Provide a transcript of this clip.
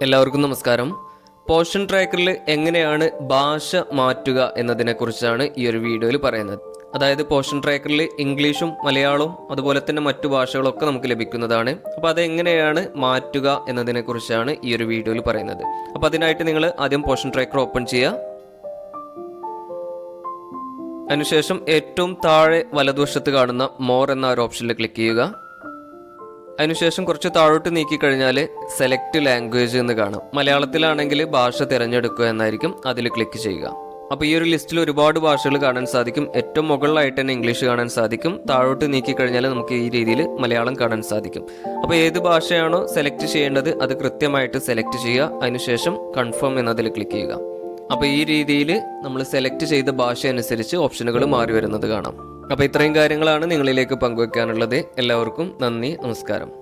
എല്ലാവർക്കും നമസ്കാരം. പോർഷൻ ട്രാക്കറിൽ എങ്ങനെയാണ് ഭാഷ മാറ്റുക എന്നതിനെക്കുറിച്ചാണ് ഈ ഒരു വീഡിയോയിൽ പറയുന്നത്. അതായത് പോർഷൻ ട്രാക്കറിൽ ഇംഗ്ലീഷും മലയാളവും അതുപോലെ തന്നെ മറ്റു ഭാഷകളൊക്കെ നമുക്ക് ലഭിക്കുന്നതാണ്. അപ്പോൾ അതെങ്ങനെയാണ് മാറ്റുക എന്നതിനെക്കുറിച്ചാണ് ഈ ഒരു വീഡിയോയിൽ പറയുന്നത്. അപ്പോൾ അതിനായിട്ട് നിങ്ങൾ ആദ്യം പോർഷൻ ട്രാക്കർ ഓപ്പൺ ചെയ്യുക. അതിനുശേഷം ഏറ്റവും താഴെ വലതുവശത്ത് കാണുന്ന മോർ എന്ന ഒരു ഓപ്ഷനിൽ ക്ലിക്ക് ചെയ്യുക. അതിനുശേഷം കുറച്ച് താഴോട്ട് നീക്കിക്കഴിഞ്ഞാൽ സെലക്ട് ലാംഗ്വേജ് എന്ന് കാണാം. മലയാളത്തിലാണെങ്കിൽ ഭാഷ തിരഞ്ഞെടുക്കുക എന്നായിരിക്കും, അതിൽ ക്ലിക്ക് ചെയ്യുക. അപ്പോൾ ഈ ഒരു ലിസ്റ്റിൽ ഒരുപാട് ഭാഷകൾ കാണാൻ സാധിക്കും. ഏറ്റവും മുകളിലായിട്ട് തന്നെ ഇംഗ്ലീഷ് കാണാൻ സാധിക്കും. താഴോട്ട് നീക്കിക്കഴിഞ്ഞാൽ നമുക്ക് ഈ രീതിയിൽ മലയാളം കാണാൻ സാധിക്കും. അപ്പോൾ ഏത് ഭാഷയാണോ സെലക്ട് ചെയ്യേണ്ടത് അത് കൃത്യമായിട്ട് സെലക്ട് ചെയ്യുക. അതിനുശേഷം കൺഫേം എന്നതിൽ ക്ലിക്ക് ചെയ്യുക. അപ്പോൾ ഈ രീതിയിൽ നമ്മൾ സെലക്ട് ചെയ്ത ഭാഷ അനുസരിച്ച് ഓപ്ഷനുകൾ മാറി വരുന്നത് കാണാം. അപ്പോൾ ഇത്രയും കാര്യങ്ങളാണ് നിങ്ങളിലേക്ക് പങ്കുവെക്കാനുള്ളത്. എല്ലാവർക്കും നന്ദി, നമസ്കാരം.